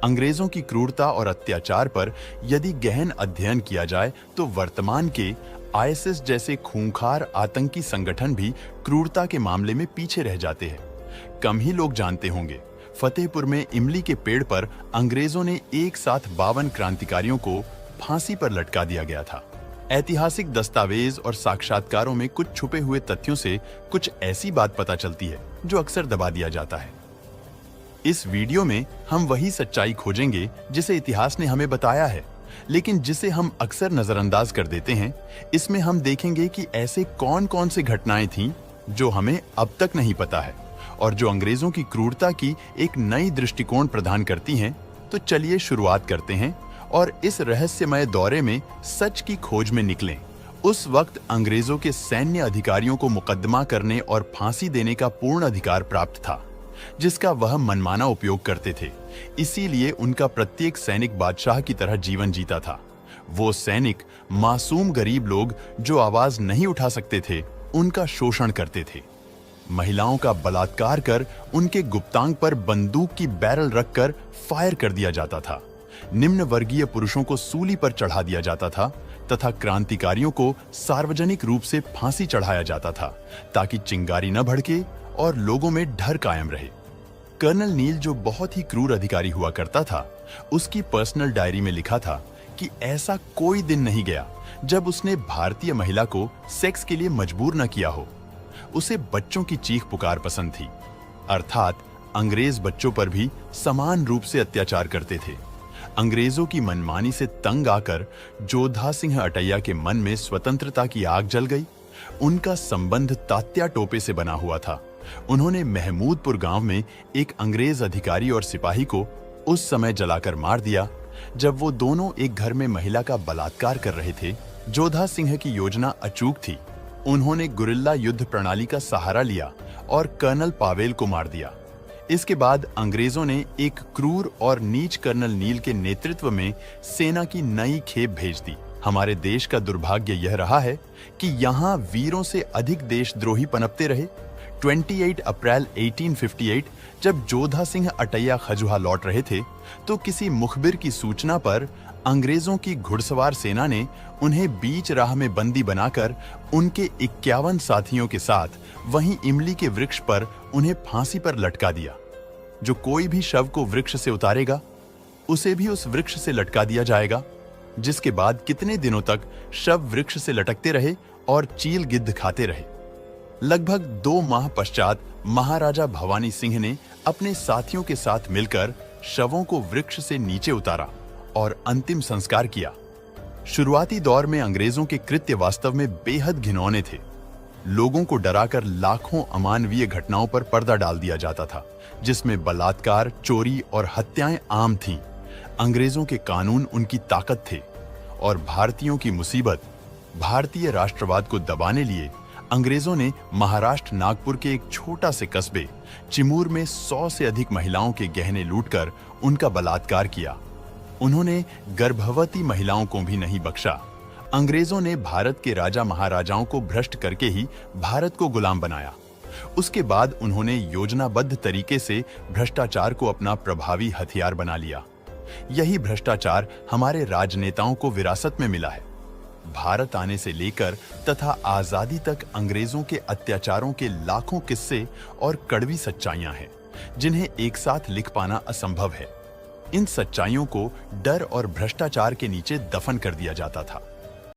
अंग्रेजों की क्रूरता और अत्याचार पर यदि गहन अध्ययन किया जाए तो वर्तमान के आईएसआईएस जैसे खूंखार आतंकी संगठन भी क्रूरता के मामले में पीछे रह जाते हैं। कम ही लोग जानते होंगे, फतेहपुर में इमली के पेड़ पर अंग्रेजों ने एक साथ 52 क्रांतिकारियों को फांसी पर लटका दिया गया था। ऐतिहासिक दस्तावेज और साक्षात्कारों में कुछ छुपे हुए तथ्यों से कुछ ऐसी बात पता चलती है जो अक्सर दबा दिया जाता है। इस वीडियो में हम वही सच्चाई खोजेंगे जिसे इतिहास ने हमें बताया है, लेकिन जिसे हम अक्सर नजरअंदाज कर देते हैं। इसमें हम देखेंगे कि ऐसे कौन-कौन से घटनाएं थीं जो हमें अब तक नहीं पता है और जो अंग्रेजों की क्रूरता की एक नई दृष्टिकोण प्रदान करती हैं। तो चलिए शुरुआत करते हैं और इस रहस्यमय दौरे में सच की खोज में निकलें। उस वक्त अंग्रेजों के सैन्य अधिकारियों को मुकदमा करने और फांसी देने का पूर्ण अधिकार प्राप्त था, जिसका वह मनमाना उपयोग करते थे। इसीलिए उनका प्रत्येक सैनिक बादशाह की तरह जीवन जीता था। वो सैनिक मासूम गरीब लोग जो आवाज नहीं उठा सकते थे, उनका शोषण करते थे। महिलाओं का बलात्कार कर उनके गुप्तांग पर बंदूक की बैरल रखकर फायर कर दिया जाता था। निम्न वर्गीय पुरुषों को सूली पर चढ़ा दिया जाता था तथा क्रांतिकारियों को सार्वजनिक रूप से फांसी चढ़ाया जाता था ताकि चिंगारी न भड़के और लोगों में डर कायम रहे। कर्नल नील, जो बहुत ही क्रूर अधिकारी हुआ करता था, उसकी पर्सनल डायरी में लिखा था कि ऐसा कोई दिन नहीं गया जब उसने भारतीय महिला को सेक्स के लिए मजबूर न किया हो। उसे बच्चों की चीख पुकार पसंद थी, अर्थात अंग्रेज बच्चों पर भी समान रूप से अत्याचार करते थे। अंग्रेजों की मनमानी से तंग आकर जोधा सिंह अटैया के मन में स्वतंत्रता की आग जल गई। उनका संबंध तात्या टोपे से बना हुआ था। उन्होंने महमूदपुर गांव में एक अंग्रेज अधिकारी और सिपाही को उस समय जलाकर मार दिया जब वो दोनों एक घर में महिला का बलात्कार कर रहे थे। जोधा सिंह की योजना अचूक थी। उन्होंने गुरिल्ला युद्ध प्रणाली का सहारा लिया और कर्नल पावेल को मार दिया। इसके बाद अंग्रेजों ने एक क्रूर और नीच कर्नल नील के नेतृत्व में सेना की नई खेप भेज दी। हमारे देश का दुर्भाग्य यह रहा है कि यहाँ वीरों से अधिक देशद्रोही पनपते रहे। 28 अप्रैल 1858 जब जोधा सिंह अटैया खजुहा लौट रहे थे तो किसी मुखबिर की सूचना पर अंग्रेजों की घुड़सवार सेना ने उन्हें बीच राह में बंदी बनाकर उनके 51 साथियों के साथ वहीं इमली के वृक्ष पर उन्हें फांसी पर लटका दिया। जो कोई भी शव को वृक्ष से उतारेगा उसे भी उस वृक्ष से लटका दिया जाएगा। जिसके बाद कितने दिनों तक शव वृक्ष से लटकते रहे और चील गिद्ध खाते रहे। लगभग 2 माह पश्चात महाराजा भवानी सिंह ने अपने साथियों के साथ मिलकर शवों को वृक्ष से नीचे उतारा और अंतिम संस्कार किया। शुरुआती दौर में अंग्रेजों के कृत्य वास्तव में बेहद घिनौने थे। लोगों को डराकर लाखों अमानवीय घटनाओं पर पर्दा डाल दिया जाता था, जिसमें बलात्कार, चोरी और हत्याएं आम थीं। अंग्रेजों के कानून उनकी ताकत थे और भारतीयों की मुसीबत। भारतीय राष्ट्रवाद को दबाने लिए अंग्रेजों ने महाराष्ट्र नागपुर के एक छोटा से कस्बे चिमूर में 100 से अधिक महिलाओं के गहने लूटकर उनका बलात्कार किया। उन्होंने गर्भवती महिलाओं को भी नहीं बख्शा। अंग्रेजों ने भारत के राजा महाराजाओं को भ्रष्ट करके ही भारत को गुलाम बनाया। उसके बाद उन्होंने योजनाबद्ध तरीके से भ्रष्टाचार को अपना प्रभावी हथियार बना लिया। यही भ्रष्टाचार हमारे राजनेताओं को विरासत में मिला है। भारत आने से लेकर तथा आजादी तक अंग्रेजों के अत्याचारों के लाखों किस्से और कड़वी सच्चाइयां हैं, जिन्हें एक साथ लिख पाना असंभव है। इन सच्चाइयों को डर और भ्रष्टाचार के नीचे दफन कर दिया जाता था।